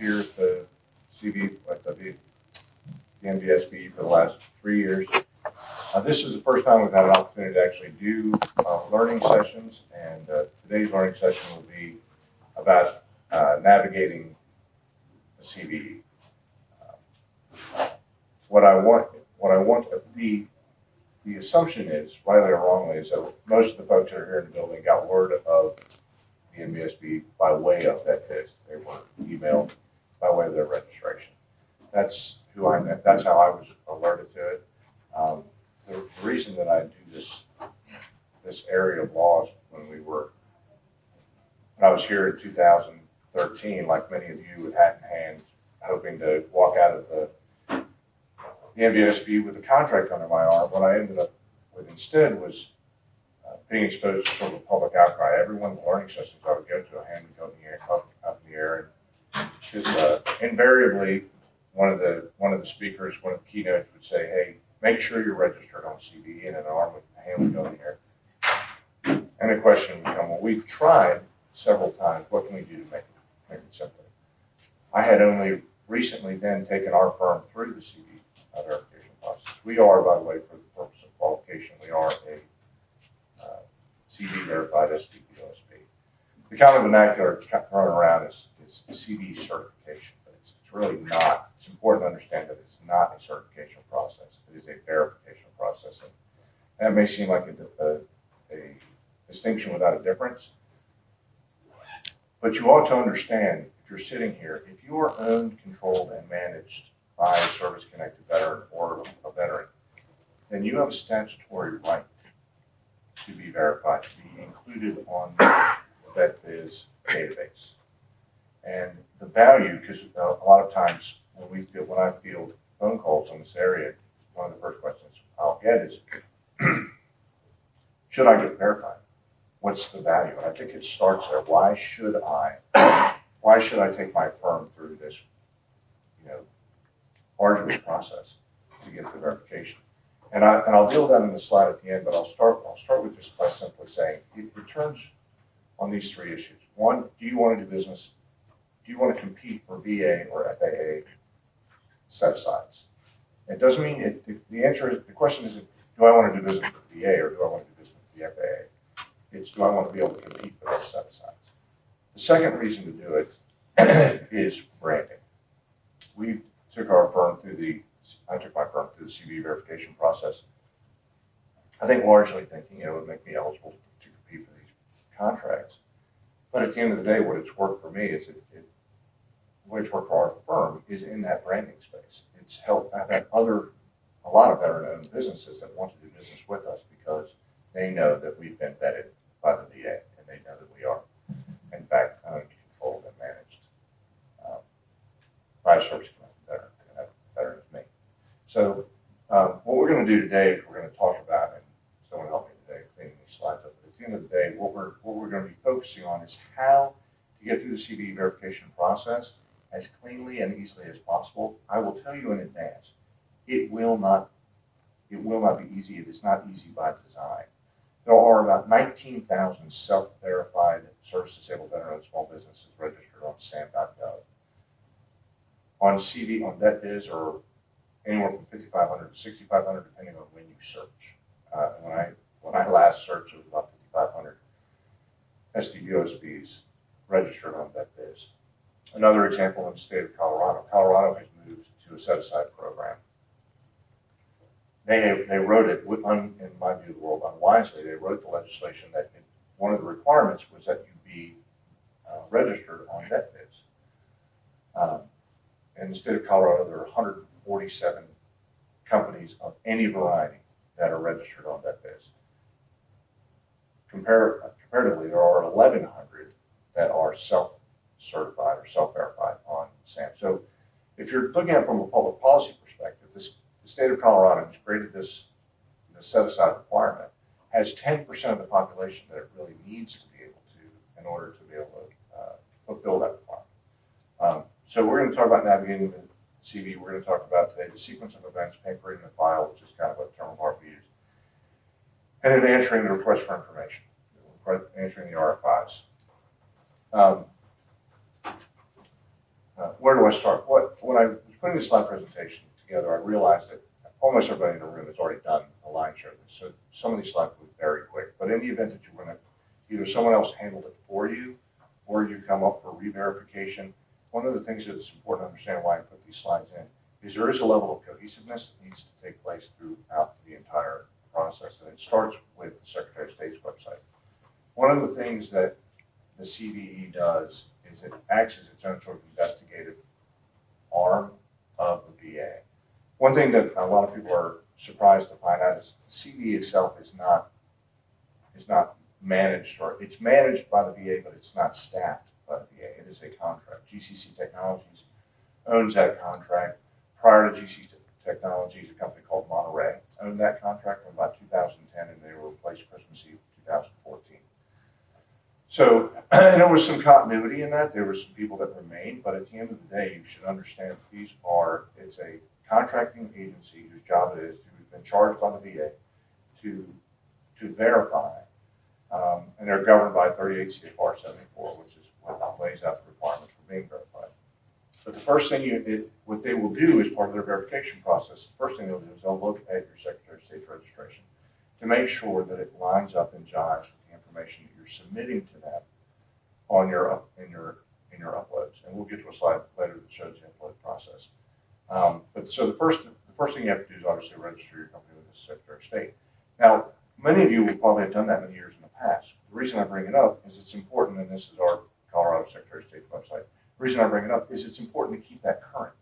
here at the CVE, at the NVSBE for the last 3 years. This is the first time we've had an opportunity to actually do learning sessions, and today's learning session will be about navigating the CVE. What I want the assumption is, rightly or wrongly, is that most of the folks that are here in the building got word of the NVSBE by way of that test. They were emailed by way of their registration. That's who I met. That's how I was alerted to it. The reason that I do this area of laws when I was here in 2013, like many of you with hat in hand, hoping to walk out of the NVSBE with a contract under my arm, what I ended up with instead was being exposed to sort of a public outcry. Every one of the learning sessions I would go to, a hand would go up in the air, and just invariably, one of the speakers, one of the keynotes would say, "Hey, make sure you're registered on CVE," and a hand would go in the air. And the question would come, well, we've tried several times. What can we do to make it simple? I had only recently then taken our firm through the CVE verification process. We are, by the way, for the purpose of qualification, we are a CVE verified SBA. The common vernacular thrown around is CVE certification, but it's really not. It's important to understand that it's not a certification process. It is a verification process. And that may seem like a distinction without a difference, but you ought to understand, if you're sitting here, if you are owned, controlled, and managed by a service-connected veteran or a veteran, then you have a statutory right to be verified, to be included on the VetViz database. And the value, because a lot of times when I field phone calls in this area, one of the first questions I'll get is, should I get verified? What's the value? And I think it starts there. Why should I take my firm through this, arduous process to get the verification? And I'll deal with that in the slide at the end, but I'll start with just by simply saying it turns on these three issues. One, do you want to do business? Do you want to compete for VA or FAA set-asides? It doesn't mean the question isn't, do I want to do business with VA or do I want to do business with the FAA? It's, do I want to be able to compete for those set-asides? The second reason to do it is branding. I took my firm through the CVE verification process. I think largely thinking it would make me eligible to compete for these contracts. But at the end of the day, what it's worked for me is what it's worked for our firm is in that branding space. It's helped. I've had a lot of veteran-owned businesses that want to do business with us because they know that we've been vetted by the VA, and they know that we are, in fact, owned, controlled, and managed by a service-connected veteran, and that veteran is me. So what we're going to do today is we're going to talk about, and someone help me today cleaning these slides up, but at the end of the day, what we're going to be focusing on is how to get through the CVE verification process as cleanly and easily as possible. I will tell you in advance, it will not be easy. It is not easy by design. There are about 19,000 self-verified service-disabled veteran-owned small businesses registered on SAM.gov. On CVE, on VetViz, or anywhere from 5,500 to 6,500, depending on when you search. When I last searched, it was about 5,500 SDVOSBs registered on VetViz. Another example in the state of Colorado. Colorado has moved to a set-aside program. They wrote it, in my view of the world, unwisely. They wrote the legislation that one of the requirements was that you be registered on VetViz. In the state of Colorado, there are 147 companies of any variety that are registered on VetViz. Comparatively, there are 1,100 that are self-certified or self-verified on SAM. So if you're looking at it from a public policy perspective, the state of Colorado has created this set-aside requirement, has 10% of the population that it really needs to be able to in order to be able to fulfill that requirement. So we're going to talk about navigating the CVE. We're going to talk about today the sequence of events, pampering the file, which is kind of what term of art we use, and then answering the request for information, answering the RFIs. where do I start? When I was putting this slide presentation together, I realized that almost everybody in the room has already done a line share this. So some of these slides move very quick. But in the event that you want to, either someone else handled it for you, or you come up for re-verification, one of the things that's important to understand why I put these slides in is there is a level of cohesiveness that needs to take place throughout the entire process. And it starts with the Secretary of State's website. One of the things that the CVE does is it acts as its own sort of investigative arm of the VA. One thing that a lot of people are surprised to find out is the CVE itself is not managed, or it's managed by the VA, but it's not staffed by the VA. It is a contract. GCC Technologies owns that contract. Prior to GCC Technologies, a company called Monterey owned that contract from about 2010, and they were replaced Christmas Eve 2014. So there was some continuity in that. There were some people that remained, but at the end of the day, you should understand it's a contracting agency whose job it is to have been charged by the VA to verify, and they're governed by 38 CFR 74, which is what lays out the requirements for being verified. But the first thing what they will do as part of their verification process, the first thing they'll do is they'll look at your Secretary of State's registration to make sure that it lines up and jives with the information that you're submitting to them on in your uploads. And we'll get to a slide later that shows the upload process. But so the first thing you have to do is obviously register your company with the Secretary of State. Now, many of you will probably have done that many years in the past. The reason I bring it up is it's important, and this is our Colorado Secretary of State website. The reason I bring it up is it's important to keep that current.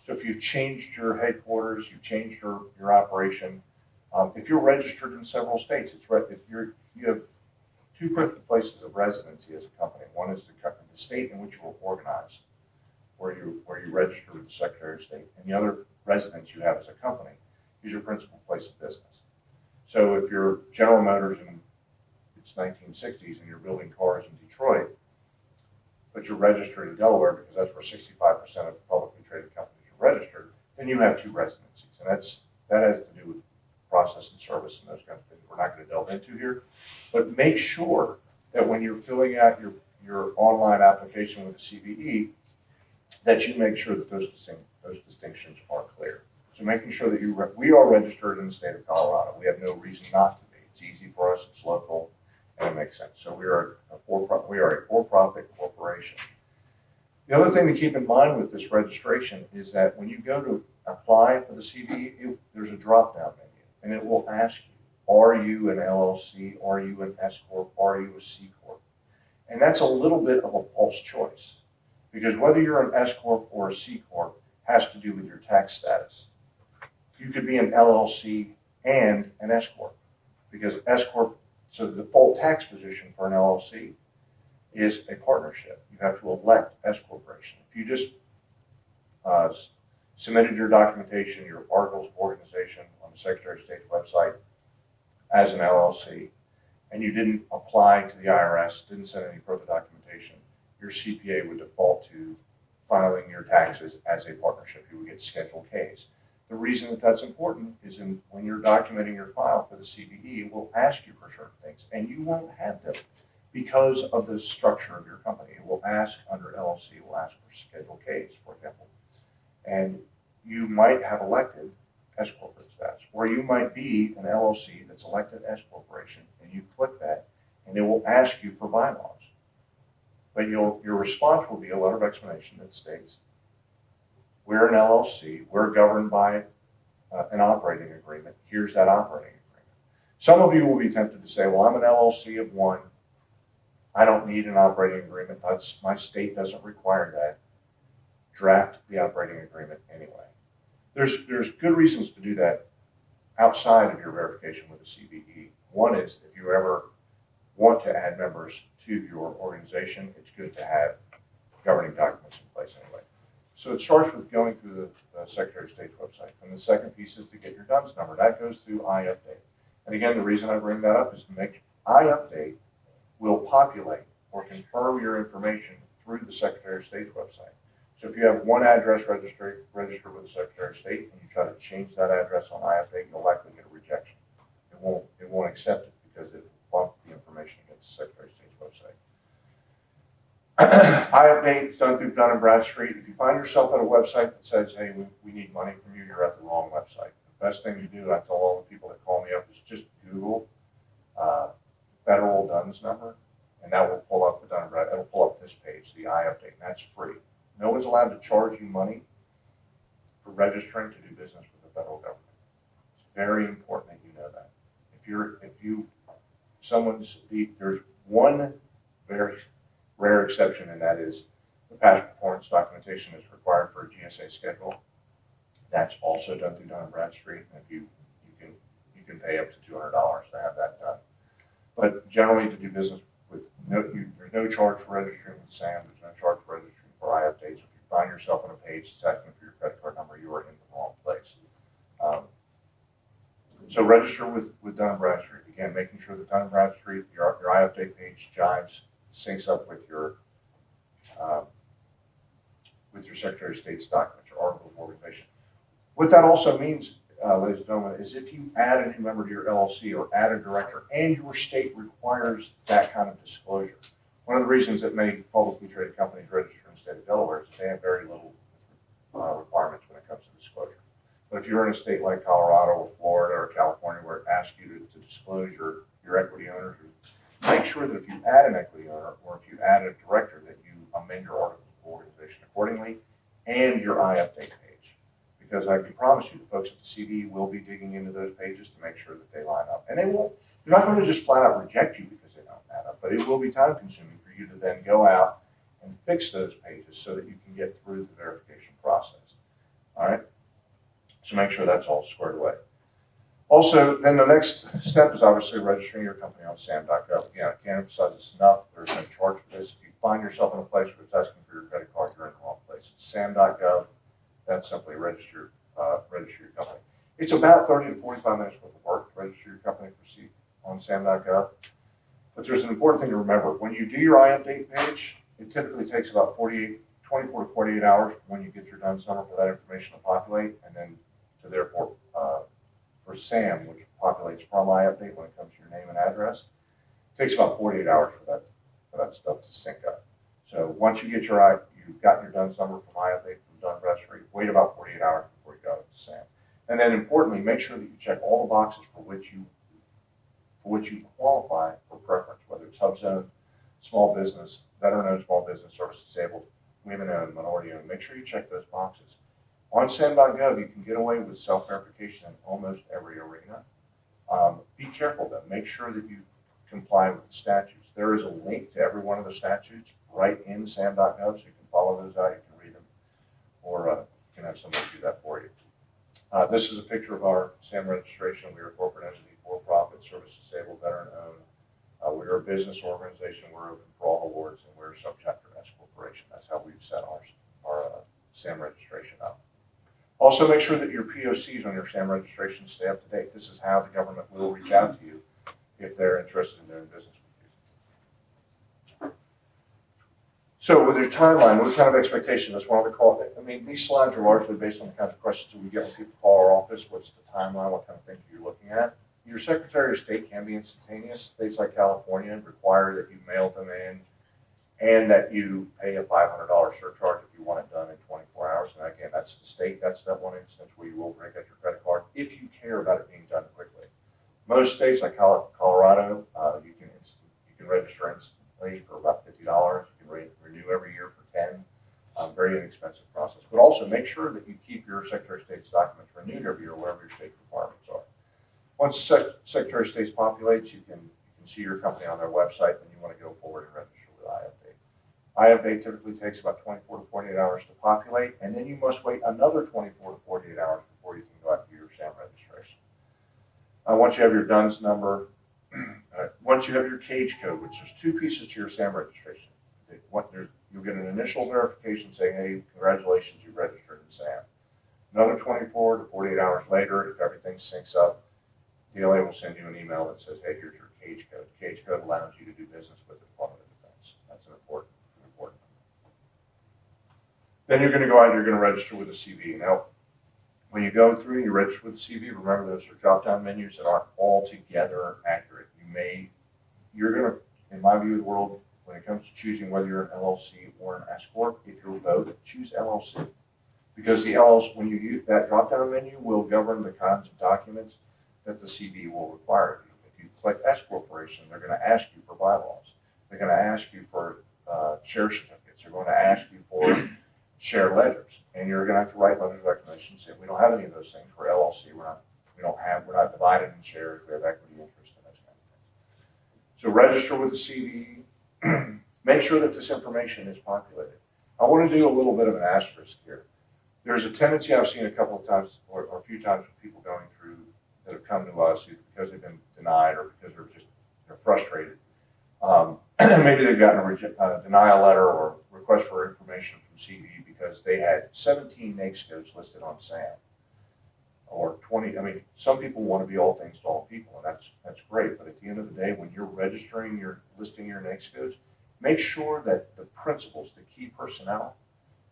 So if you've changed your headquarters, you've changed your operation, if you're registered in several states, you have two principal places of residency as a company. One is the state in which you are organized, where you register with the Secretary of State, and the other residence you have as a company is your principal place of business. So if you're General Motors in it's 1960s and you're building cars in Detroit, but you're registered in Delaware because that's where 65% of publicly traded companies are registered, then you have two residencies, and that has to do with process and service and those kinds of things we're not going to delve into here. But make sure that when you're filling out your online application with the CVE, that you make sure that those distinctions are clear. So making sure that we are registered in the state of Colorado. We have no reason not to be. It's easy for us. It's local, and it makes sense. So we are a for-profit corporation. The other thing to keep in mind with this registration is that when you go to apply for the CVE, there's a drop-down menu, and it will ask you, are you an LLC? Are you an S Corp? Are you a C Corp? And that's a little bit of a false choice, because whether you're an S Corp or a C Corp has to do with your tax status. You could be an LLC and an S Corp, because S Corp, so the default tax position for an LLC is a partnership. You have to elect S Corporation. If you just submitted your documentation, your articles of organization on the Secretary of State's website as an LLC, and you didn't apply to the IRS, didn't send any further documentation, your CPA would default to filing your taxes as a partnership. You would get Schedule Ks. The reason that that's important is when you're documenting your file for the CVE, it will ask you for certain things, and you won't have them because of the structure of your company. It will ask under LLC, it will ask for Schedule Ks, for example. And you might have elected S Corporate status, or you might be an LLC that's elected S Corporation, and you click that, and it will ask you for bylaws. But your response will be a letter of explanation that states, we're an LLC, we're governed by an operating agreement, here's that operating agreement. Some of you will be tempted to say, well, I'm an LLC of one, I don't need an operating agreement, my state doesn't require that. Draft the operating agreement anyway. There's good reasons to do that outside of your verification with the CVE. One is if you ever want to add members to your organization, it's good to have governing documents in place anyway. So it starts with going through the Secretary of State's website. And the second piece is to get your DUNS number. That goes through iUpdate. And again, the reason I bring that up is to make iUpdate will populate or confirm your information through the Secretary of State's website. So if you have one address registered with the Secretary of State and you try to change that address on iUpdate, you'll likely get a rejection. It won't accept it because it will bump the information against the Secretary of State's I update done through Dun& Bradstreet. If you find yourself at a website that says, hey, we need money from you, you're at the wrong website. The best thing to do, I tell all the people that call me up, is just Google federal DUNS number, and that will pull up the Dun & Bradstreet. It'll pull up this page, the I-update, and that's free. No one's allowed to charge you money for registering to do business with the federal government. It's very important that you know that. There's one very rare exception, and that is the past performance documentation is required for a GSA schedule. That's also done through Dun & Bradstreet, and you can pay up to $200 to have that done. But generally, to do business with there's no charge for registering with SAM. There's no charge for registering for I-updates. If you find yourself on a page that's asking for your credit card number, you are in the wrong place. So register with Dun & Bradstreet. Again, making sure that Dun & Bradstreet, your I-update page jives, syncs up with your Secretary of State's documents, your article of organization. What that also means, ladies and gentlemen, is if you add a new member to your LLC or add a director and your state requires that kind of disclosure. One of the reasons that many publicly traded companies register in the state of Delaware is that they have very little requirements when it comes to disclosure. But if you're in a state like Colorado or Florida or California where it asks you to disclose your equity owners, make sure that if you add an equity owner or if you add a director that you amend your article of organization accordingly and your I-update page. Because I can promise you, the folks at the CVE will be digging into those pages to make sure that they line up. And they're not going to just flat out reject you because they don't add up, but it will be time consuming for you to then go out and fix those pages so that you can get through the verification process. All right? So make sure that's all squared away. Also, then the next step is obviously registering your company on SAM.gov. Again, I can't emphasize this enough. There's no charge for this. If you find yourself in a place where it's asking for your credit card, you're in the wrong place. It's SAM.gov. That's simply register your company. It's about 30 to 45 minutes worth of work to register your company on SAM.gov. But there's an important thing to remember. When you do your I-update page, it typically takes about 24 to 48 hours when you get your DUNS number for that information to populate, and then to therefore for SAM, which populates from I-update when it comes to your name and address, it takes about 48 hours for that stuff to sync up. So once you've gotten your DUNS number from I-update from Dun & Bradstreet, wait about 48 hours before you go to SAM. And then importantly, make sure that you check all the boxes for which you qualify for preference, whether it's HUBZone, small business, veteran-owned small business, service disabled, women-owned, minority-owned. Make sure you check those boxes. On SAM.gov, you can get away with self-verification in almost every arena. Be careful though. Make sure that you comply with the statutes. There is a link to every one of the statutes right in SAM.gov, so you can follow those out, you can read them, or you can have somebody do that for you. This is a picture of our SAM registration. We are a corporate entity, for-profit, service disabled, veteran-owned. We're a business organization. We're open for all awards, and we're a subchapter S corporation. That's how we've set our SAM registration up. Also, make sure that your POCs on your SAM registration stay up to date. This is how the government will reach out to you if they're interested in doing business with you. So with your timeline, what kind of expectation? That's one of the calls. I mean, these slides are largely based on the kinds of questions that we get when people call our office. What's the timeline? What kind of things are you looking at? Your Secretary of State can be instantaneous. States like California require that you mail them in and that you pay a $500 surcharge if you want it done in 24 hours. And again, that's the state. That's that one instance where you will break out your credit card if you care about it being done quickly. Most states like Colorado, you can register instantly for about $50. You can renew every year for $10. Very inexpensive process. But also make sure that you keep your Secretary of State's documents renewed every year, wherever your state requirements are. Once the Secretary of State populates, you can see your company on their website, and you want to go forward and register with I-update. I-update typically takes about 24 to 48 hours to populate, and then you must wait another 24 to 48 hours before you can go out and do your SAM registration. Once you have your DUNS number, once you have your cage code, which is 2 pieces to your SAM registration, you'll get an initial verification saying, hey, congratulations, you registered in SAM. Another 24 to 48 hours later, if everything syncs up, DLA will send you an email that says, hey, here's your cage code. The cage code allows you to do business with the Department of Defense. That's an important number. Then you're going to go out and you're going to register with the CVE. Now, when you go through and you register with the CVE, remember those are drop-down menus that aren't altogether accurate. You're going to, in my view of the world, when it comes to choosing whether you're an LLC or an S Corp, if you're both, choose LLC. Because the LLC, when you use that drop-down menu, will govern the kinds of documents that the CVE will require of you. If you click S Corporation, they're going to ask you for bylaws. They're going to ask you for share certificates. They're going to ask you for share ledgers. And you're going to have to write letters of reclamation saying, we don't have any of those things. We're LLC. We're not divided in shares. We have equity interest in those kind of things. So register with the CVE. Make sure that this information is populated. I want to do a little bit of an asterisk here. There's a tendency I've seen a couple of times or a few times with people going through that have come to us either because they've been denied or because they're frustrated. Maybe they've gotten a denial letter or request for information from CVE because they had 17 NAICS codes listed on SAM or 20. I mean, some people want to be all things to all people, and that's great. But at the end of the day, when you're registering, you're listing your NAICS codes, make sure that the principals, the key personnel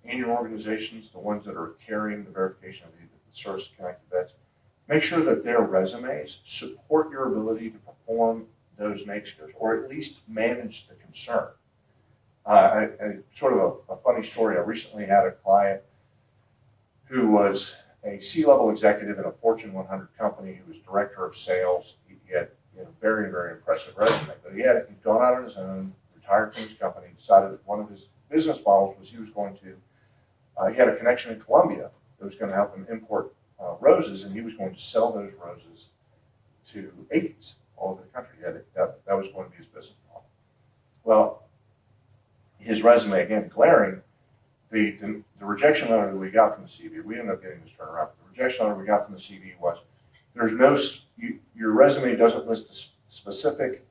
in your organizations, the ones that are carrying the verification of the service-connected vets, make sure that their resumes support your ability to perform those NAICS codes, or at least manage the concern. Sort of a funny story. I recently had a client who was a C-level executive in a Fortune 100 company. He was director of sales. He had a very, very impressive resume, but he'd gone out on his own, retired from his company, decided that one of his business models was he was going to, he had a connection in Colombia that was going to help him import roses, and he was going to sell those roses to apies all over the country. That was going to be his business model. Well, his resume, again, glaring, the rejection letter that we got from the CVE, we ended up getting this turned around. The rejection letter we got from the CVE was, your resume doesn't list the specific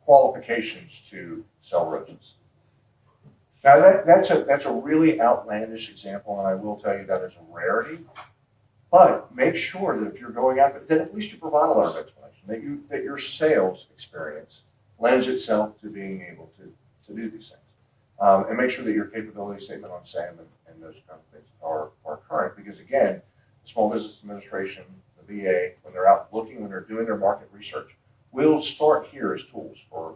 qualifications to sell roses. Now that's a really outlandish example, and I will tell you that is a rarity. But make sure that if you're going out there, that at least you provide a lot of explanation, that your sales experience lends itself to being able to do these things. And make sure that your capability statement on SAM and those kind of things are current, because again, the Small Business Administration, the VA, when they're out looking, when they're doing their market research, will start here as tools for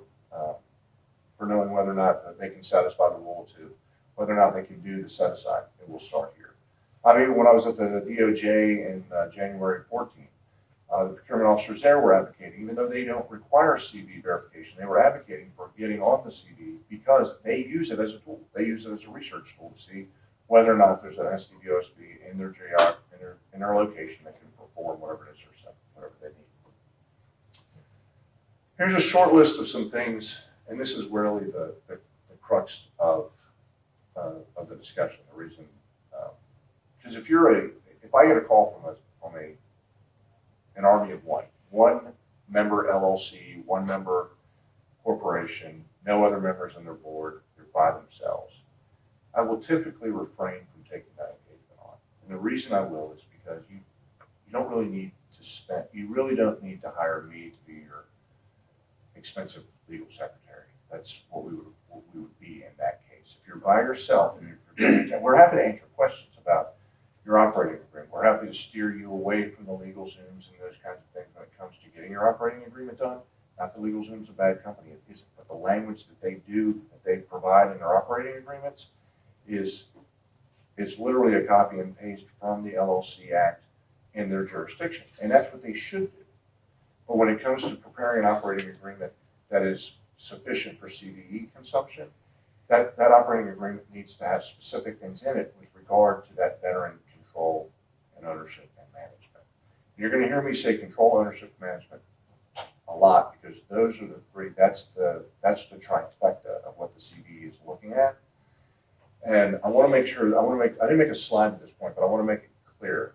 knowing whether or not they can satisfy the Rule 2, whether or not they can do the set aside. It will start here. I mean, when I was at the DOJ in January 14, the procurement officers there were advocating, even though they don't require CVE verification, they were advocating for getting on the CVE because they use it as a tool. They use it as a research tool to see whether or not there's an SDVOSB in their in their location that can perform whatever it is whatever they need. Here's a short list of some things, and this is really the crux of the discussion. The reason, because if I get a call from an army of one member LLC, one member corporation, no other members on their board, they're by themselves, I will typically refrain from taking that engagement on. And the reason I will is because you don't really need you really don't need to hire me to be your expensive legal secretary. That's what we would be in that case. If you're by yourself and we're happy to answer questions about your operating agreement. We're happy to steer you away from the legal Zooms and those kinds of things when it comes to getting your operating agreement done. Not the legal Zoom's a bad company, it isn't, but the language that they provide in their operating agreements is literally a copy and paste from the LLC Act in their jurisdiction, and that's what they should do. But when it comes to preparing an operating agreement that is sufficient for CVE consumption, that operating agreement needs to have specific things in it with regard to that veteran control and ownership and management. You're going to hear me say control, ownership, management a lot because those are the three. That's the trifecta of what the CVE is looking at. And I want to make sure I didn't make a slide at this point, but I want to make it clear.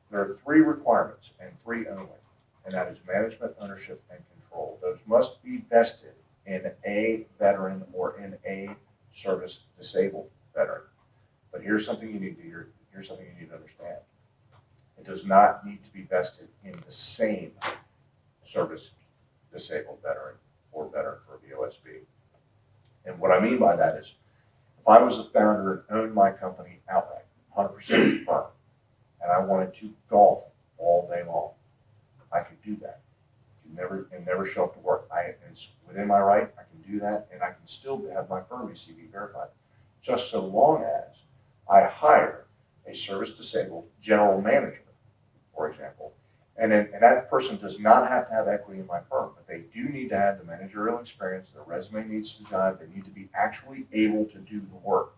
There are three requirements and three only, and that is management, ownership, and control. Those must be vested in a veteran or in a service disabled veteran. But here's something you need to understand. It does not need to be vested in the same service disabled veteran or veteran for VOSB. And what I mean by that is, if I was a founder and owned my company outright, 100% firm, and I wanted to golf all day long, I could do that. And never show up to work. It's within my right. I can do firm be CVE verified, just so long as I hire a service-disabled general manager, for example, and that person does not have to have equity in my firm, but they do need to have the managerial experience, their resume needs to jive, they need to be actually able to do the work.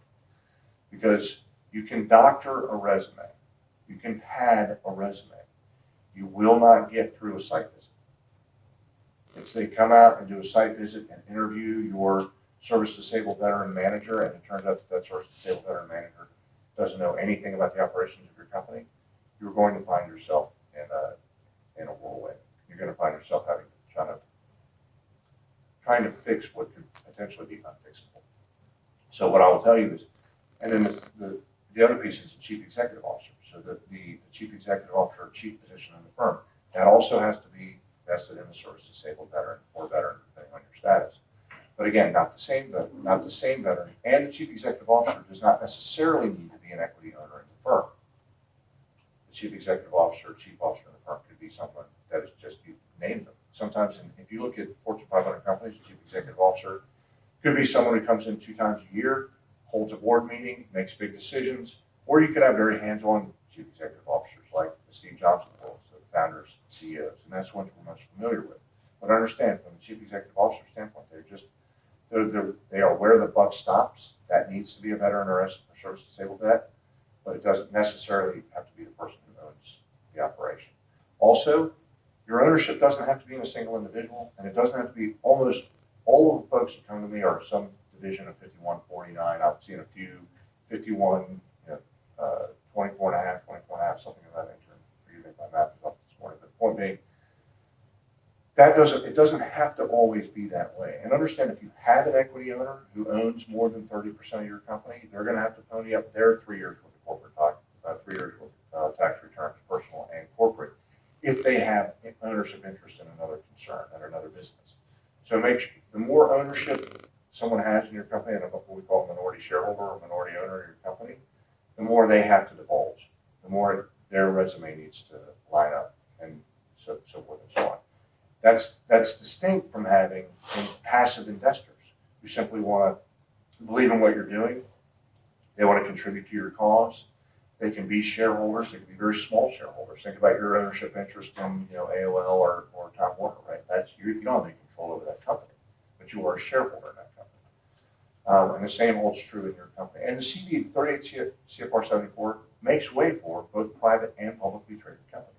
Because you can doctor a resume, you can pad a resume, you will not get through a site visit. If they come out and do a site visit and interview your service-disabled veteran manager, and it turns out that service-disabled veteran manager doesn't know anything about the operations of your company, you're going to find yourself in a whirlwind. You're going to find yourself trying to fix what could potentially be unfixable. So what I will tell you is, and then the other piece is the chief executive officer. So the chief executive officer, chief position in the firm, that also has to be vested in the service-disabled veteran or veteran, depending on your status. But again, not the same veteran, and the chief executive officer does not necessarily need to be an equity owner in the firm. The chief executive officer, chief officer in the firm could be someone that is just, you name them. Sometimes, if you look at Fortune 500 companies, the chief executive officer could be someone who comes in 2 times a year, holds a board meeting, makes big decisions, or you could have very hands-on chief executive officers like the Steve Jobs of the world, so the founders, CEOs, and that's the ones we're most familiar with. But understand, from the chief executive officer standpoint, they are where the buck stops. That needs to be a veteran or a service-disabled vet, but it doesn't necessarily have to be the person who owns the operation. Also, your ownership doesn't have to be in a single individual, and it doesn't have to be almost all of the folks that come to me are some division of 5149. I've seen a few 51, 24 and a half, 24 and a half, something of that nature. Forgive me if my math is up this morning, but the point being, it doesn't have to always be that way. And understand, if you have an equity owner who owns more than 30% of your company, they're going to have to pony up their 3 years worth of corporate tax, 3 years worth of tax returns, personal and corporate, if they have ownership interest in another concern and another business. So the more ownership someone has in your company, and what we call a minority shareholder or minority owner in your company, the more they have to divulge, the more their resume needs to line up, and so forth and so on. That's distinct from having passive investors who simply want to believe in what you're doing. They want to contribute to your cause. They can be shareholders. They can be very small shareholders. Think about your ownership interest in AOL or Time Warner, right? You don't have any control over that company, but you are a shareholder in that company. And the same holds true in your company. And the CVE 38 CFR 74 makes way for both private and publicly traded companies.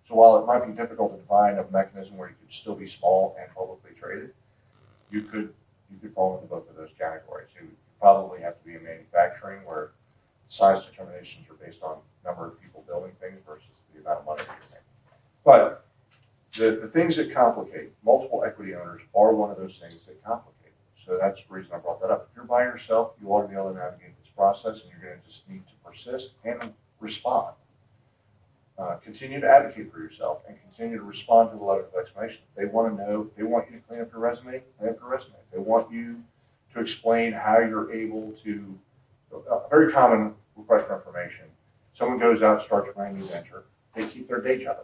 So while it might be difficult to define a mechanism where you could still be small and publicly traded, you could fall into both of those categories. You probably have to be in manufacturing, where size determinations are based on number of people building things versus the amount of money that you're making. But the things that complicate, multiple equity owners are one of those things that complicate. So that's the reason I brought that up. If you're by yourself, you ought to be able to navigate this process, and you're going to just need to persist and respond. Continue to advocate for yourself and continue to respond to the letter of explanation. They want to know, they want you to clean up your resume, clean up your resume. They want you to explain how you're able to, a very common request for information, someone goes out and starts a brand new venture, they keep their day job.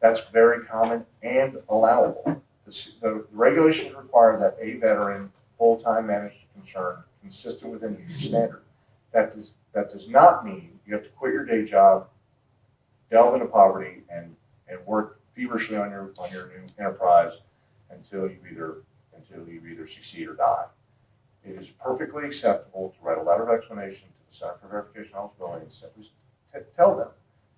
That's very common and allowable. The regulations require that a veteran full-time managed concern consistent with industry standard. That does not mean you have to quit your day job, delve into poverty, and work feverishly on your new enterprise until you either succeed or die. It is perfectly acceptable to write a letter of explanation to the Center for Verification and Eligibility and simply tell them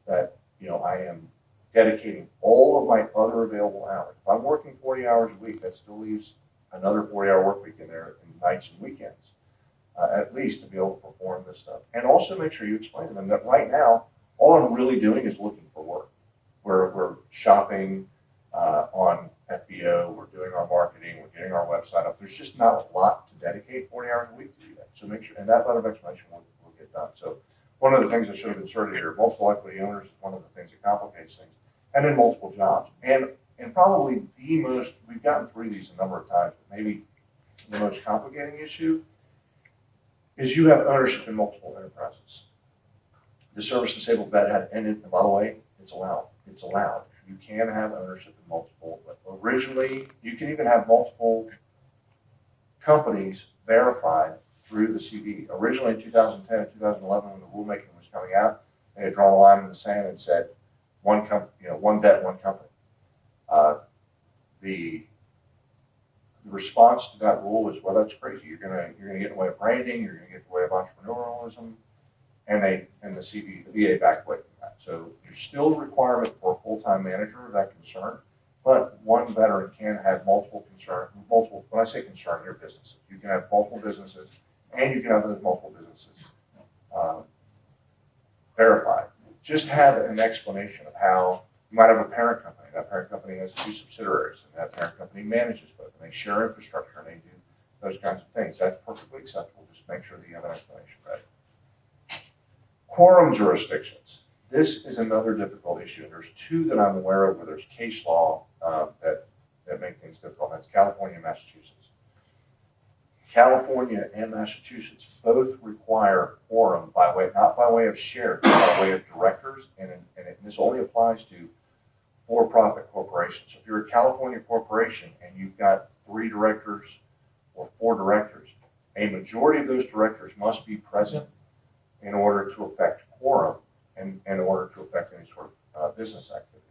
that I am dedicating all of my other available hours. If I'm working 40 hours a week, that still leaves another 40-hour work week in there, in nights and weekends, at least, to be able to perform this stuff. And also make sure you explain to them that right now, all I'm really doing is looking for work. We're shopping on FBO, we're doing our marketing, we're getting our website up. There's just not a lot to dedicate 40 hours a week to do that. So make sure, and that letter of explanation will get done. So one of the things I should have inserted here, multiple equity owners is one of the things that complicates things. And then multiple jobs. And probably the most, we've gotten through these a number of times, but maybe the most complicating issue is you have ownership in multiple enterprises. The service-disabled vet had ended, and by the way, it's allowed. It's allowed. You can have ownership in multiple, but originally, you can even have multiple companies verified through the CVE. Originally in 2010 and 2011, when the rulemaking was coming out, they had drawn a line in the sand and said, one debt, one company. The response to that rule is, well, that's crazy. You're gonna get in the way of branding. You're gonna get in the way of entrepreneurialism, and the CVE, the VA backed away from that. So there's still a requirement for a full-time manager of that concern, but one veteran can have multiple. When I say concern, they're businesses. You can have multiple businesses, and you can have those multiple businesses verified. Just have an explanation of how you might have a parent company. That parent company has 2 subsidiaries, and that parent company manages both, and they share infrastructure, and they do those kinds of things. That's perfectly acceptable. Just make sure that you have an explanation ready. Quorum jurisdictions. This is another difficult issue. There's 2 that I'm aware of where there's case law that make things difficult. That's California and Massachusetts. California and Massachusetts both require quorum not by way of share, but by way of directors, and this only applies to for-profit corporations. So if you're a California corporation and you've got 3 directors or 4 directors, a majority of those directors must be present in order to affect quorum and in order to affect any sort of business activity.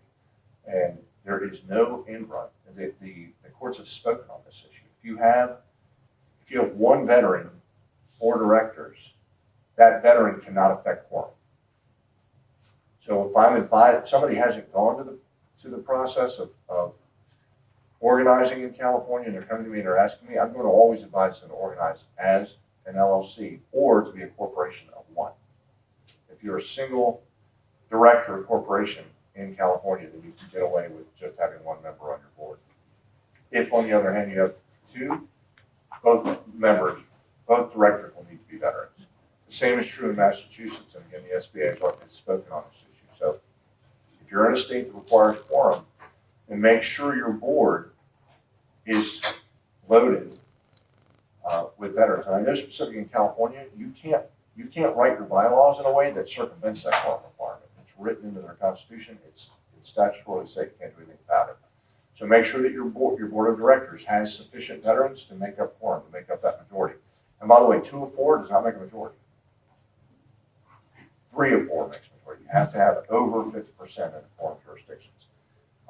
And there is no end run. The courts have spoken on this issue. If you have 1 veteran, 4 directors, that veteran cannot affect quorum. So if I'm advised, somebody hasn't gone to the process of organizing in California, and they're coming to me and they're asking me, I'm going to always advise them to organize as an LLC or to be a corporation of 1. If you're a single director corporation in California, then you can get away with just having 1 member on your board. If, on the other hand, you have 2, both directors will need to be veterans. The same is true in Massachusetts, and again, the SBA has spoken on this issue. So if you're in a state that requires quorum, then make sure your board is loaded with veterans. And I know specifically in California, you can't write your bylaws in a way that circumvents that quorum requirement. It's written into their constitution. It's statutorily safe. You can't do anything about it. So make sure that your board of directors has sufficient veterans to make up quorum, to make up that majority. And by the way, 2 of 4 does not make a majority. 3 of 4 makes a majority. You have to have over 50% in quorum jurisdictions.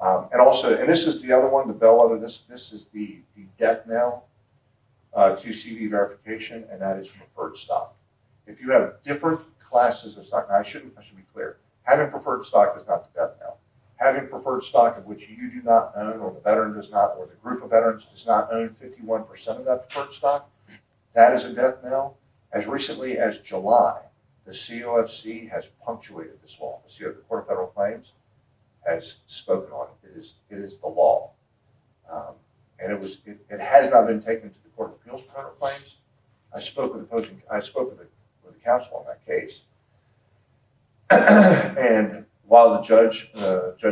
And also, and this is the other one, the bellwether. This is the death knell to CVE verification, and that is preferred stock. If you have different classes of stock, now I should be clear. Having preferred stock is not the death knell. Having preferred stock of which you do not own, or the veteran does not, or the group of veterans does not own 51% of that preferred stock, that is a death knell. As recently as July, the COFC has punctuated this law. The Court of Federal Claims has spoken on it. It is the law, and it has not been taken to the Court of Appeals for Federal Claims. I spoke with the counsel on that case, and while the Judge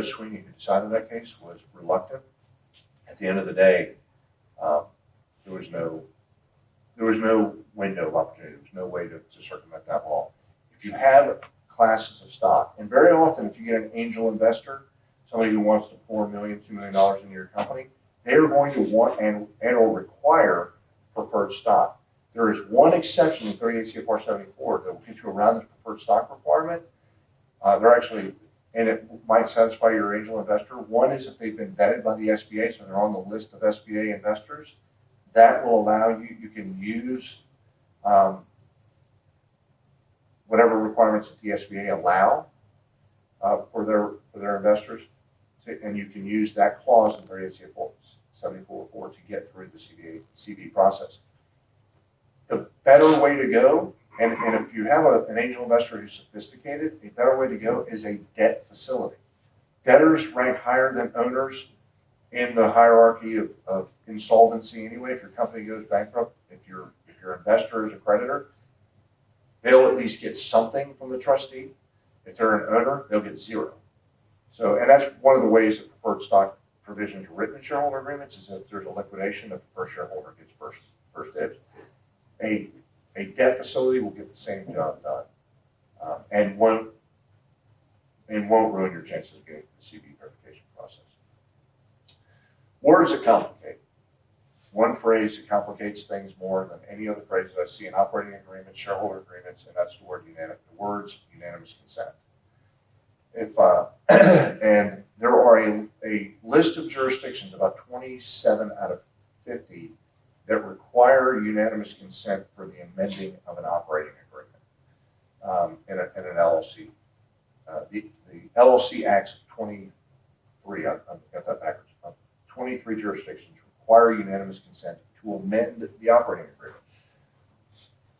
Sweeney, who decided that case, was reluctant, at the end of the day, there was no window of opportunity. There was no way to circumvent that law. If you have classes of stock, and very often if you get an angel investor, somebody who wants to pour $1 million, $2 million into your company, they're going to want and or require preferred stock. There is one exception in 38 CFR 74 that will get you around the preferred stock requirement. They're actually, and it might satisfy your angel investor. One is if they've been vetted by the SBA, so they're on the list of SBA investors. That will allow you can use whatever requirements that the SBA allow for their investors, and you can use that clause in 38 CFR 74 to get through the CVE process. The better way to go, and if you have an angel investor who's sophisticated, a better way to go is a debt facility. Debtors rank higher than owners in the hierarchy of insolvency anyway. If your company goes bankrupt, if your investor is a creditor, they'll at least get something from the trustee. If they're an owner, they'll get 0. So, and that's one of the ways that preferred stock provisions are written in shareholder agreements, is that if there's a liquidation, the first shareholder gets first dibs. A debt facility will get the same job done, and won't ruin your chances of getting the CVE verification process. Where does it complicate? one phrase that complicates things more than any other phrase that I see in operating agreements, shareholder agreements, and that's the words unanimous consent. If and there are a list of jurisdictions, about 27 out of 50, that require unanimous consent for the amending of an operating agreement in an LLC. The LLC Acts of 23, I've got that backwards, 23 jurisdictions require unanimous consent to amend the operating agreement.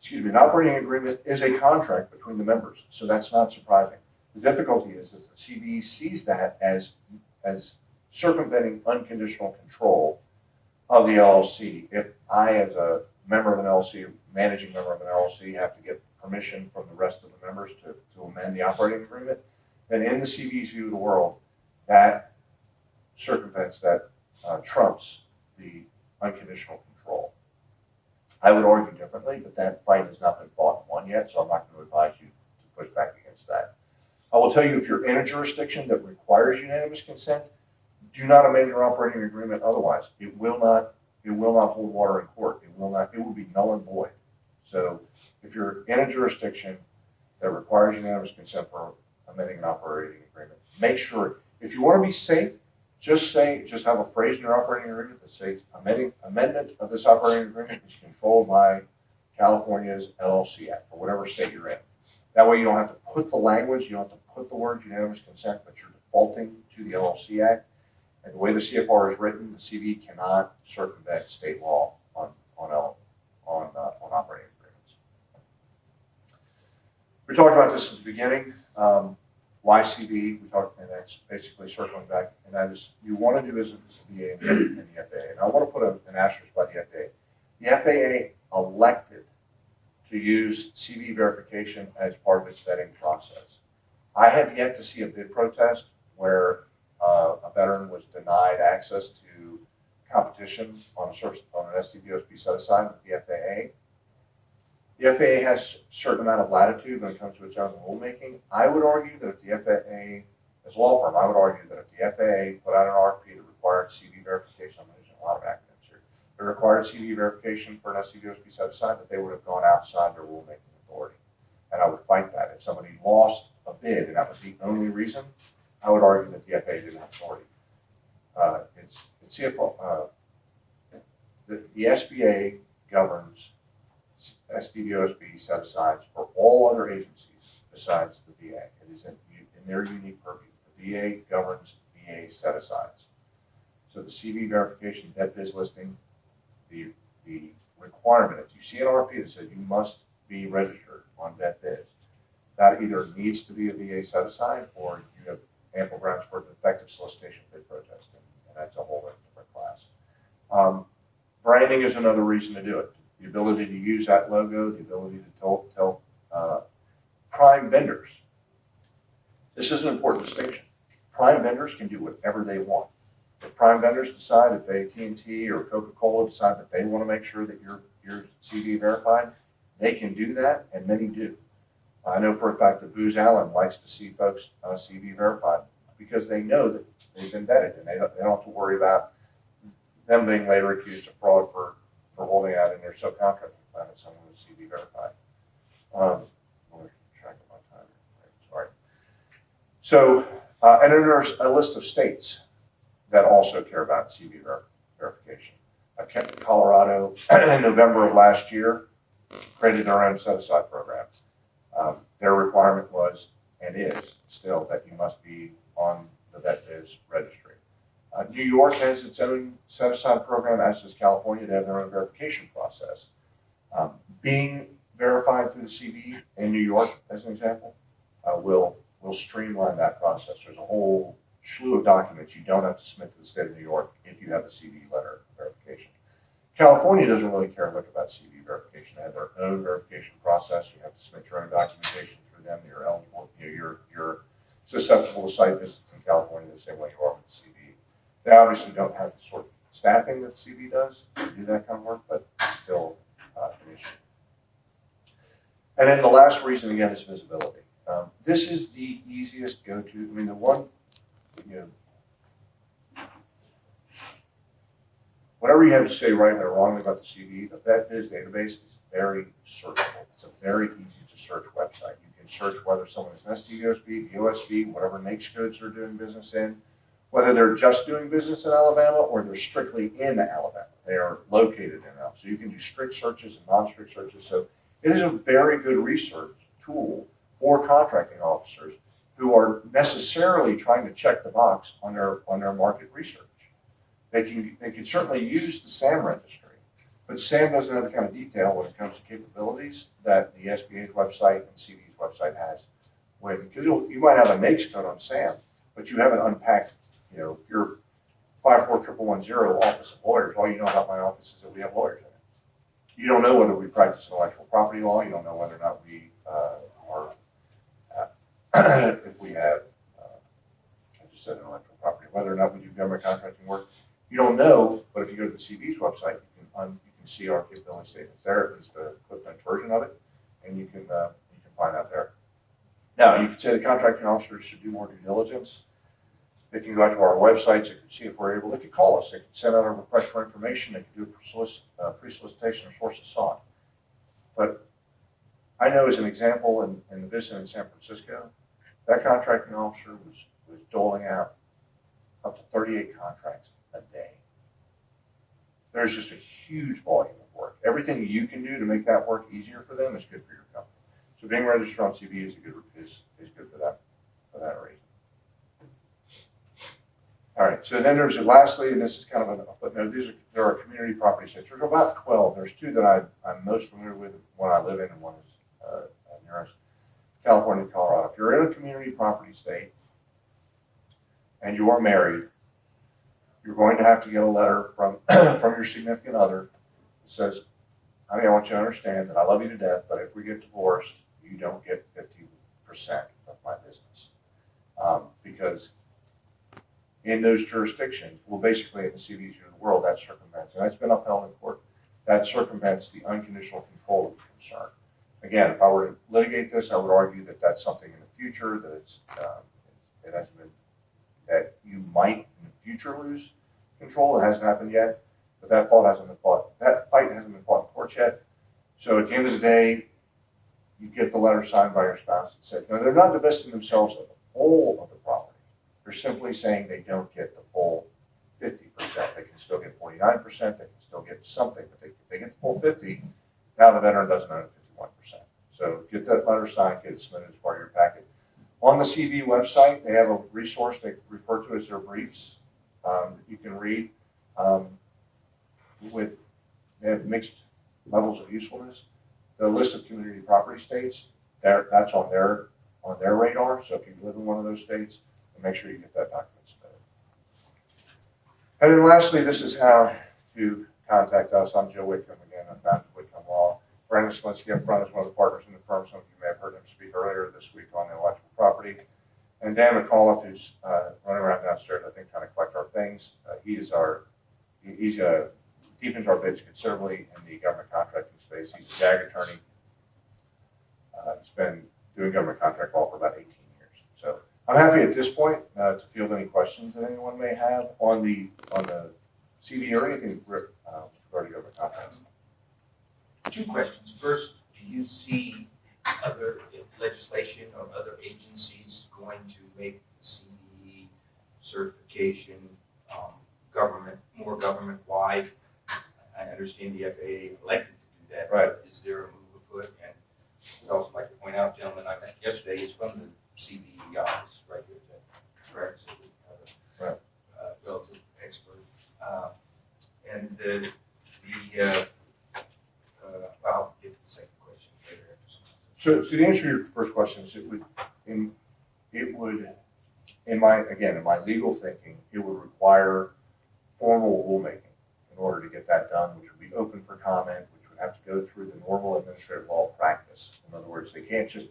Excuse me, an operating agreement is a contract between the members, so that's not surprising. The difficulty is that the CVE sees that as circumventing unconditional control of the LLC. If I, as a member of an LLC, managing member of an LLC, have to get permission from the rest of the members to amend the operating agreement, then in the CVE's view of the world, that circumvents, that trumps the unconditional control. I would argue differently, but that fight has not been fought and won yet, so I'm not going to advise you to push back against that. I will tell you, if you're in a jurisdiction that requires unanimous consent, do not amend your operating agreement otherwise. It will not hold water in court. It will be null and void. So if you're in a jurisdiction that requires unanimous consent for amending an operating agreement, make sure, if you want to be safe, just have a phrase in your operating agreement that says amendment of this operating agreement is controlled by California's LLC Act, or whatever state you're in. That way you don't have to put the language, you don't have to put the words unanimous consent, but you're defaulting to the LLC Act. And the way the CFR is written, the CVE cannot circumvent state law on operating agreements. We talked about this at the beginning. Why CVE? We talked, and that's basically circling back, and that is you want to do business with the VA and the FAA. And I want to put an asterisk by the FAA. The FAA elected to use CVE verification as part of its vetting process. I have yet to see a bid protest where a veteran was denied access to competition on an SDVOSB set aside with the FAA. The FAA has a certain amount of latitude when it comes to its own rulemaking. I would argue that if the FAA, as a law firm, I would argue that if the FAA put out an RFP that required CVE verification, I'm using a lot of acronyms here, that required CVE verification for an SDVOSB set aside, that they would have gone outside their rulemaking authority. And I would fight that. If somebody lost a bid and that was the only reason, I would argue that the FAA didn't have authority. It's CFO. The SBA governs SDVOSB set-asides for all other agencies besides the VA. It is in their unique purview. The VA governs VA set-asides. So the CVE verification, debt biz listing, the requirement, if you see an RFP that says you must be registered on debt biz, that either needs to be a VA set-aside or you have ample grounds for an effective solicitation bid protest, and that's a whole different class. Branding is another reason to do it. The ability to use that logo, the ability to tell prime vendors. This is an important distinction. Prime vendors can do whatever they want. If prime vendors decide, if AT&T or Coca-Cola decide that they want to make sure that you're CVE verified, they can do that, and many do. I know for a fact that Booz Allen likes to see folks CVE verified because they know that they've been vetted, and they don't have to worry about them being later accused of fraud for holding out in their subcontracting plan that someone was CVE verified. I'm track of my time. Sorry. So, and then there's a list of states that also care about CVE verification. Colorado, in November of last year, created their own set-aside program. Their requirement was, and is still, that you must be on the VetViz registry. New York has its own set-aside program, as does California. They have their own verification process. Being verified through the CVE in New York, as an example, will streamline that process. There's a whole slew of documents you don't have to submit to the state of New York if you have a CVE letter of verification. California doesn't really care much about CVE verification. They have their own verification process. You have to submit your own documentation through them. You're eligible. You're susceptible to site visits in California the same way you are with the CVE. They obviously don't have the sort of staffing that the CVE does to do that kind of work, but it's still an issue. And then the last reason, again, is visibility. This is the easiest go-to. I mean, the one, whatever you have to say rightly or wrongly about the CVE, the VetViz database is very searchable. It's a very easy to search website. You can search whether someone is an SDUSB, USB, whatever NAICS codes they're doing business in, whether they're just doing business in Alabama or they're strictly in Alabama. They are located in Alabama. So you can do strict searches and non-strict searches. So it is a very good research tool for contracting officers who are necessarily trying to check the box on their market research. They can certainly use the SAM registry, but SAM doesn't have the kind of detail when it comes to capabilities that the SBA's website and CVE's website has. Because you might have a NAICS code on SAM, but you haven't unpacked, if you're 54110 Office of Lawyers, all you know about my office is that we have lawyers in it. You don't know whether we practice intellectual property law. You don't know whether or not we if we have, I just said intellectual property, whether or not we do government contracting work. You don't know, but if you go to the CVE's website, you can see our capability statements there, at least the clip-notes version of it, and you can find out there. Now, you could say the contracting officers should do more due diligence. They can go out to our websites, they can see if we're able, they can call us, they can send out a request for information, they can do a pre-solicitation or source of sought. But I know as an example in the business in San Francisco, that contracting officer was doling out up to 38 contracts a day. There's just a huge volume of work. Everything you can do to make that work easier for them is good for your company. So being registered on CVE is good for that reason. All right, so then there's lastly, and this is kind of a footnote, there are community property states. There's about 12. There's two that I'm most familiar with, one I live in and one is nearest, California and Colorado. If you're in a community property state and you are married, you're going to have to get a letter from your significant other that says, honey, I want you to understand that I love you to death, but if we get divorced, you don't get 50% of my business. Because in those jurisdictions, well, basically in the CVEs of the world, that circumvents, and that's been upheld in court, that circumvents the unconditional control concern. Again, if I were to litigate this, I would argue that that's something in the future, that it hasn't been, that you might in the future lose control. It hasn't happened yet, but that fight hasn't been fought in courts yet. So at the end of the day, you get the letter signed by your spouse that says, no, they're not divesting themselves of all of the property. They're simply saying they don't get the full 50%. They can still get 49%. They can still get something, but if they get the full 50, now the veteran doesn't own 51%. So get that letter signed, get it submitted as part of your packet. On the CVE website, they have a resource they refer to as their briefs that you can read. They have mixed levels of usefulness. The list of community property states, that's on their radar. So if you live in one of those states, make sure you get that document submitted. And then lastly, this is how to contact us. I'm Joe Whitcomb again. I'm founded Whitcomb Law. Brandon Slinsky up front is one of the partners in the firm. Some of you may have heard him speak earlier this week on intellectual property. And Dan McAuliffe, who's running around downstairs, I think, trying to collect our things. He deepens our bids considerably in the government contracting space. He's a JAG attorney. He's been doing government contract law for about 18 years. So I'm happy at this point to field any questions that anyone may have on the CVE or anything regarding government contracts. Two questions. First, do you see other legislation or other agencies going to make the CVE certification more government-wide? I understand the FAA elected to do that. Right. Is there a move afoot? And I would also like to point out, gentlemen, I met yesterday is from the CVE office right here. Correct. So we have a relative expert. I'll get to the second question later. So the answer to your first question is in my legal thinking, it would require formal rulemaking in order to get that done, which would be open for comment, which would have to go through the normal administrative law practice. In other words, they can't just,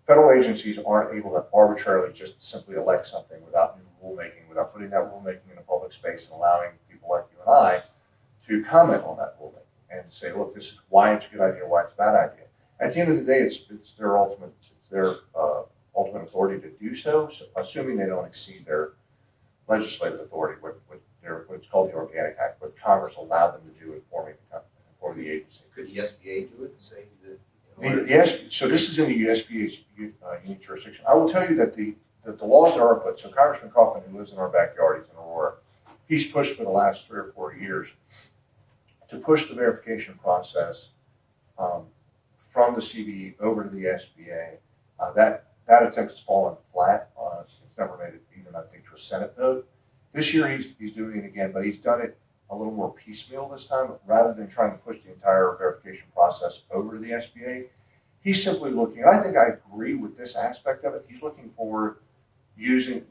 federal agencies aren't able to arbitrarily just simply elect something without new rulemaking, without putting that rulemaking in a public space and allowing people like you and I to comment on that rulemaking and say, look, this is why it's a good idea, why it's a bad idea. At the end of the day, it's their ultimate authority to do so, assuming they don't exceed their legislative authority, what's called the Organic Act, what Congress allowed them to do in forming the agency. Could the SBA do it and say that? So this is in the SBA's unique jurisdiction. I will tell you that the laws are afoot. So Congressman Kaufman, who lives in our backyard, he's in Aurora, he's pushed for the last 3 or 4 years to push the verification process from the CVE over to the SBA. That attempt has fallen flat. It's never made it even, I think, to a Senate vote. This year he's doing it again, but he's done it a little more piecemeal this time. Rather than trying to push the entire verification process over to the SBA, he's simply looking, and I think I agree with this aspect of it, he's looking to use the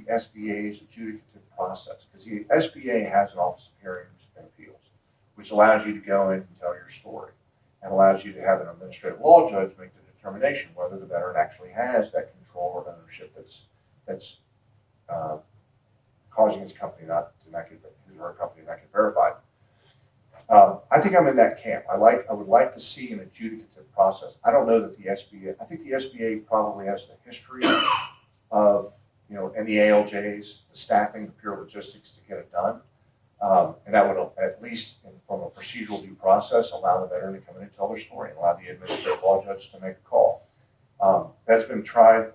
SBA's adjudicative process, because the SBA has an Office of Hearings and Appeals, which allows you to go in and tell your story, and allows you to have an administrative law judge make the determination whether the veteran actually has that control or ownership that's causing his company not get, his or her company not get verified. I think I'm in that camp. I would like to see an adjudicative process. I don't know that the SBA, I think the SBA probably has the history of, and the ALJs, the staffing, the pure logistics to get it done. And that would, at least from a procedural due process, allow the veteran to come in and tell their story and allow the administrative law judge to make a call. That's been tried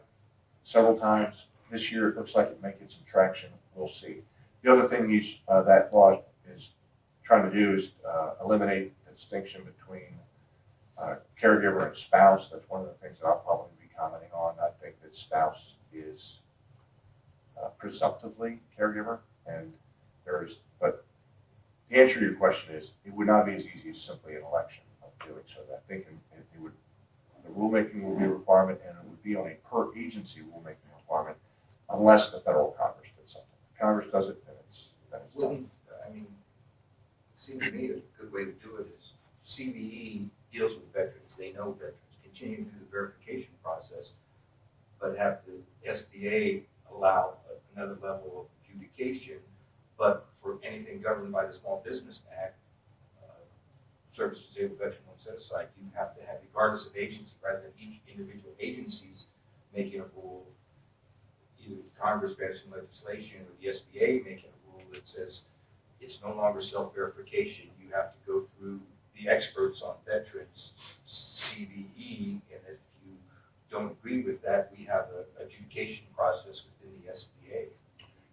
several times. This year, it looks like it may get some traction. We'll see. The other thing that law is trying to do is eliminate the distinction between caregiver and spouse. That's one of the things that I'll probably be commenting on. I think that spouse is presumptively caregiver, and but the answer to your question is, it would not be as easy as simply an election of doing so. I think the rulemaking will be a requirement, and it would be on a per agency rulemaking requirement, unless the federal Congress did something. If Congress does it, then it's done. I mean, it seems to me a good way to do it is CVE deals with veterans. They know veterans. Continue through the verification process, but have the SBA allow another level of adjudication. But for anything governed by the Small Business Act, service disabled veteran one set aside, you have to have, regardless of agency, rather than each individual agencies making a rule, either Congress passing legislation or the SBA making a rule that says it's no longer self-verification. You have to go through the experts on veterans, CVE, and if you don't agree with that, we have an adjudication process within the SBA.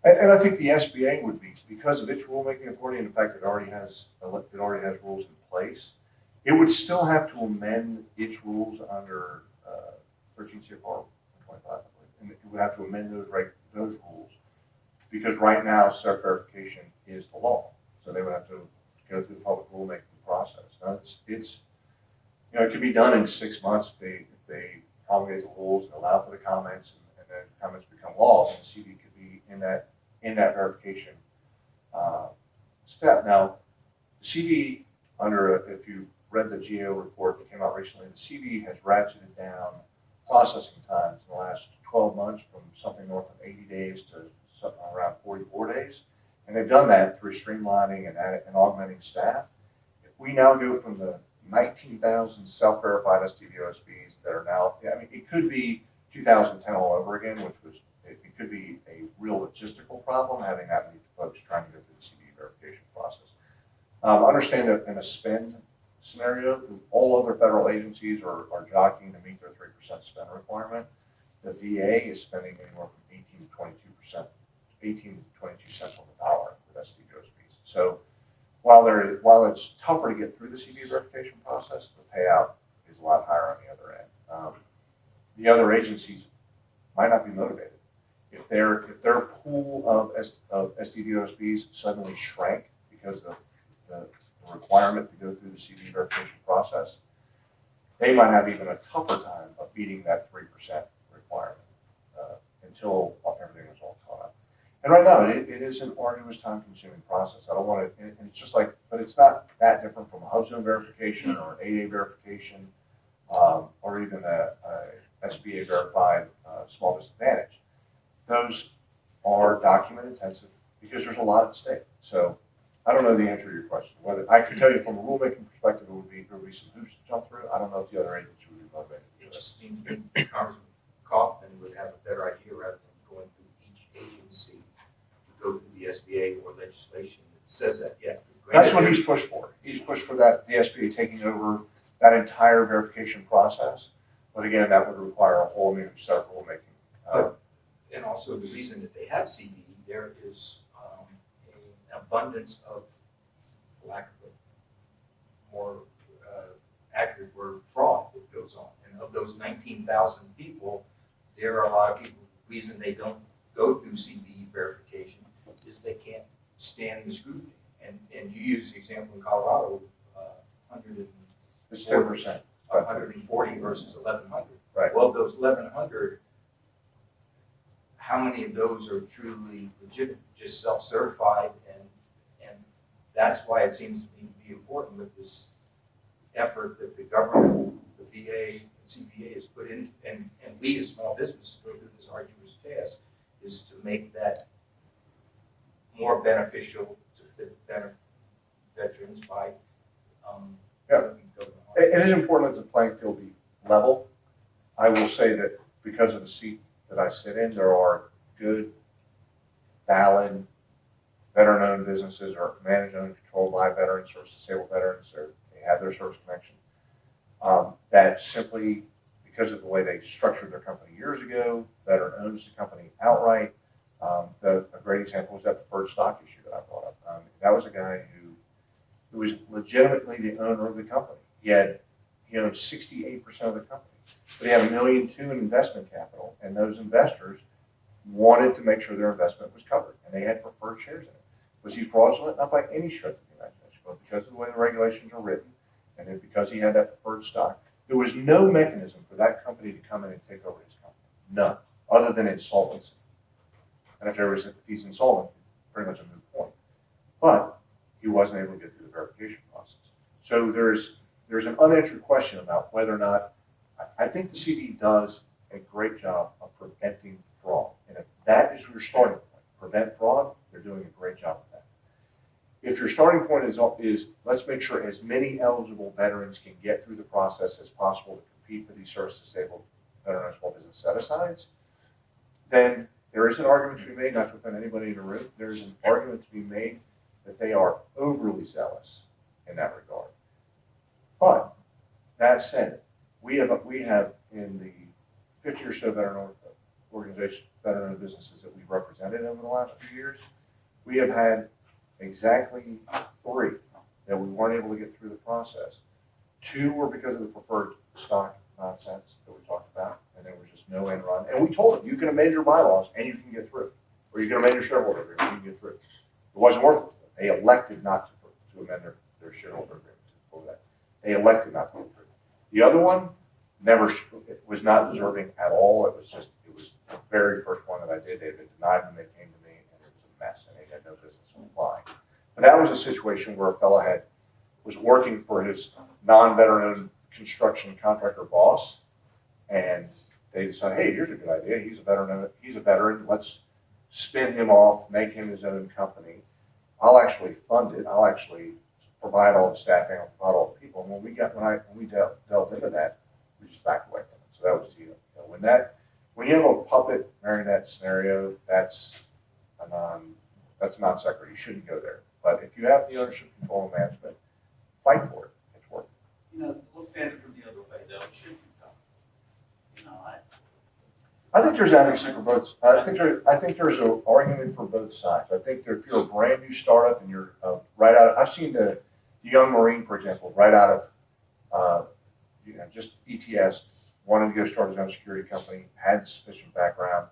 And I think the SBA would be, because of its rulemaking authority and the fact that it already has rules in place, it would still have to amend its rules under 13 CFR 125, I believe. And it would have to amend those rules, because right now self-verification is the law. So they would have to go through the public rulemaking process. Now it can be done in 6 months if they promulgate the rules and allow for the comments, and then comments become laws, and the CV could be in that verification step. Now, the CV if you read the GAO report that came out recently, the CV has ratcheted down processing times in the last 12 months from something north of 80 days to something around 44 days. And they've done that through streamlining and augmenting staff. If we now go from the 19,000 self-verified SDVOSBs that are now, it could be 2010 all over again, which was, it could be a real logistical problem having that many folks trying to go through the CV verification process. Understand that in a spend scenario, all other federal agencies are jockeying to meet their 3% spend requirement. The VA is spending anywhere from 18 to 22 cents on the dollar with SDVOSBs. So while it's tougher to get through the CV verification process, the payout is a lot higher on the other end. The other agencies might not be motivated. If their pool of SDVOSBs suddenly shrank because of the requirement to go through the CV verification process, they might have even a tougher time of beating that 3% requirement until everything is all caught up. And right now, it is an arduous, time-consuming process. I don't want to, and it's just like, but it's not that different from a hub zone verification or an AA verification or even a SBA verified small disadvantage. Those are document intensive because there's a lot at stake. So I don't know the answer to your question. Whether I can tell you from a rulemaking perspective, there would be some hoops to jump through. I don't know if the other agency would be motivated to do It that. just seems to me Congressman Kaufman would have a better idea rather than going through each agency to go through the SBA or legislation that says that. Yeah, That's what he's pushed for. He's pushed for that, the SBA taking over that entire verification process. But again, that would require a whole new set of rulemaking. And also the reason that they have CVE, there is an abundance of, for lack of a more accurate word, fraud that goes on. And of those 19,000 people, there are a lot of people, the reason they don't go through CVE verification is they can't stand the scrutiny. And you use the example in Colorado, 100 It's 10%. 140 versus 1,100. Right. Well, those 1,100, how many of those are truly legitimate, just self-certified? And that's why it seems to me to be important with this effort that the government, the VA, and CVA has put in, and we as small businesses go through this arduous task, is to make that more beneficial to the veterans by It is important that the playing field be level. I will say that because of the seat that I sit in, there are good, valid, veteran-owned businesses or managed-owned, controlled by veterans or disabled veterans, or they have their service connection, that simply, because of the way they structured their company years ago, veteran owns the company outright. A great example was that preferred stock issue that I brought up. That was a guy who was legitimately the owner of the company. He owned 68% of the company, but he had $1.2 million in investment capital, and those investors wanted to make sure their investment was covered, and they had preferred shares in it. Was he fraudulent? Not by any stretch of the imagination, but because of the way the regulations are written, and then because he had that preferred stock, there was no mechanism for that company to come in and take over his company. None, other than insolvency. And if he's insolvent, pretty much a moot point. But he wasn't able to get through the verification process. So there's an unanswered question about whether or not, I think the CVE does a great job of preventing fraud. And if that is your starting point, prevent fraud, they're doing a great job of that. If your starting point is let's make sure as many eligible veterans can get through the process as possible to compete for these service-disabled veteran small business set-asides, then there is an argument to be made, not to offend anybody in the room, there's an argument to be made that they are overly zealous in that regard. But that said, we have in the 50 or so veteran organizations, veteran businesses that we've represented over the last few years, we have had exactly 3 that we weren't able to get through the process. 2 were because of the preferred stock nonsense that we talked about, and there was just no end run. And we told them, you can amend your bylaws and you can get through, or you can amend your shareholder agreement and you can get through. It wasn't worth it. They elected not to amend their shareholder agreement. They elected not to go through. The other one was not deserving at all. It was the very first one that I did. They had been denied when they came to me, and it was a mess, and they had no business applying. But that was a situation where a fellow was working for his non-veteran construction contractor boss, and they decided, hey, here's a good idea. He's a veteran. Let's spin him off, make him his own company. I'll actually fund it. I'll actually provide all the staffing, I'll provide all the people. And when we delved into that, we just backed away from it. So that was the deal. When you have a puppet marionette scenario, that's a non sequitur. You shouldn't go there. But if you have the ownership, control, and management, fight for it. It's worth it. Look at it from the other way, though. It should be done. I think there's advocacy for both. I think there's an argument for both sides. I think that if you're a brand new startup and you're right out, I've seen the young Marine, for example, right out of just ETS, wanted to go start his own security company, had sufficient background,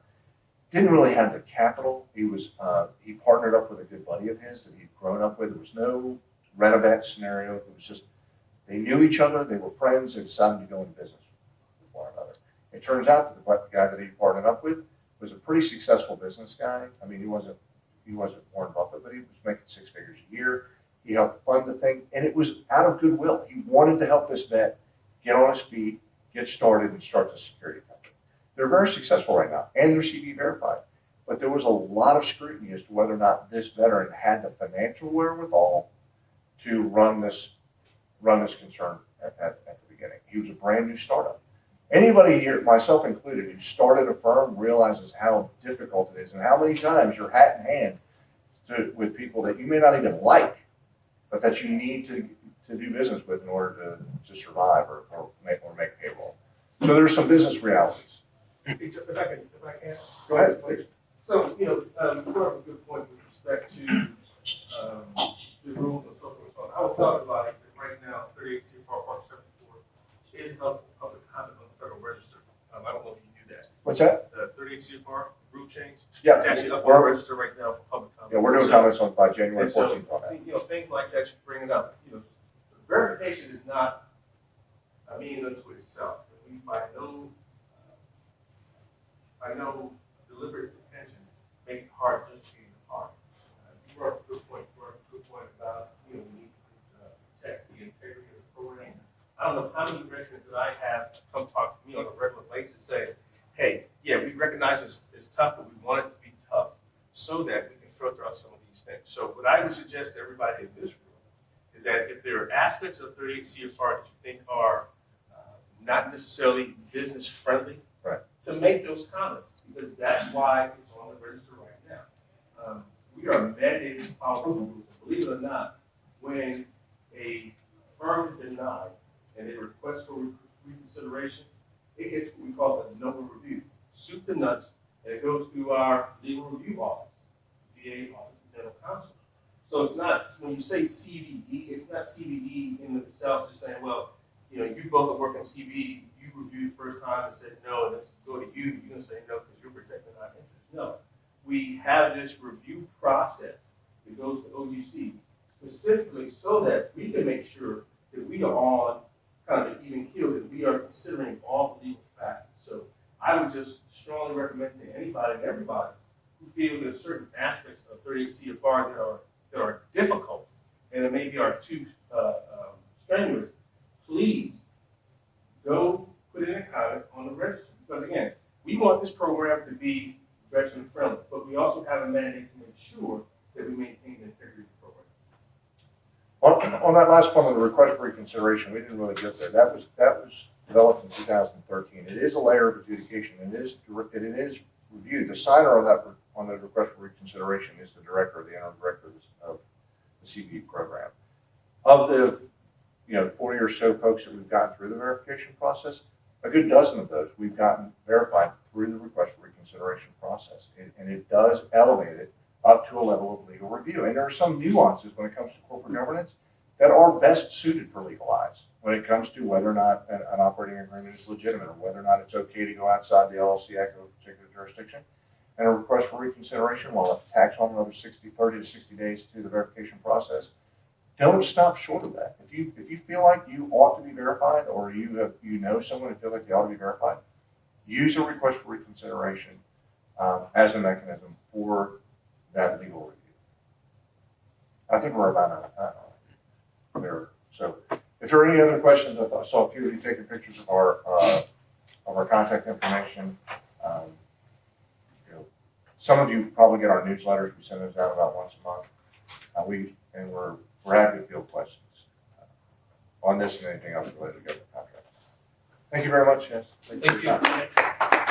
didn't really have the capital. He partnered up with a good buddy of his that he'd grown up with. There was no rent-a-vet scenario. It was just they knew each other, they were friends, they decided to go into business with one another. It turns out that the guy that he partnered up with was a pretty successful business guy. I mean, he wasn't Warren Buffett, but he was making 6 figures a year. He helped fund the thing, and it was out of goodwill. He wanted to help this vet get on his feet, get started, and start the security company. They're very successful right now, and they're CVE verified. But there was a lot of scrutiny as to whether or not this veteran had the financial wherewithal to run this concern at the beginning. He was a brand new startup. Anybody here, myself included, who started a firm realizes how difficult it is and how many times you're hat in hand with people that you may not even like but that you need to do business with in order to survive or make payroll. So there's some business realities. If I can. Go ahead, please. So, you brought up a good point with respect to, the rules and so forth. I was talking about it, that right now, 38 CFR Part 74 is up the conduct on the Federal Register. I don't know if you knew that. What's that? The 38 CFR rule change, Yeah. it's actually up on the register right now for public comment. Yeah, we're doing comments on by January And so, 14th on that. things like that you bring it up. Verification is not a means unto itself. I know deliberate intention make it hard just to be hard. You brought up a good point. About, we need to protect the integrity of the program. I don't know how many residents that I have come talk to me on a regular basis say, hey, yeah, we recognize it's tough, but we want it to be tough so that we can filter out some of these things. So what I would suggest to everybody in this room is that if there are aspects of 38 CFR that you think are not necessarily business friendly, right, to make those comments, because that's why it's on the register right now. We are mandated to follow the rules. Believe it or not, when a firm is denied and they request for reconsideration, it gets what we call a noble review, soup to nuts, and it goes through our legal review office, VA office of general counsel. So it's not, when you say CVE, it's not CVE in itself just saying, well, you both are working CVE, you reviewed the first time and said no, and let's go to you, you're gonna say no because you're protecting our interests. No, we have this review process that goes to OUC specifically so that we can make sure that we are on kind of even keel, that we are considering all the legal facets. So I would just strongly recommend to anybody and everybody who feels there are certain aspects of 38 CFR that are difficult and that maybe are too strenuous, please go put in a comment on the register. Because again, we want this program to be veteran friendly, but we also have a mandate to make sure that we maintain the integrity of the program. On that last point on the request for reconsideration, we didn't really get there. That was developed in 2013. It is a layer of adjudication, and it is reviewed. The signer on the request for reconsideration is the director, the interim director of the CVE program. Of the 40 or so folks that we've gotten through the verification process, a good dozen of those we've gotten verified through the request for reconsideration process, and it does elevate it up to a level of legal review. And there are some nuances when it comes to corporate governance that are best suited for legal eyes when it comes to whether or not an operating agreement is legitimate or whether or not it's okay to go outside the LLC Act of a particular jurisdiction. And a request for reconsideration, while it tacks on another 30 to 60 days to the verification process, don't stop short of that. If you feel like you ought to be verified, or you know someone who feels like they ought to be verified, use a request for reconsideration as a mechanism for that legal review. I think we're about out of time there. So, if there are any other questions, I saw a few of you taking pictures of our contact information. Some of you probably get our newsletters. We send those out about once a month. We're happy to field questions on this and anything else related to government contracts. Thank you very much, yes. Thank you.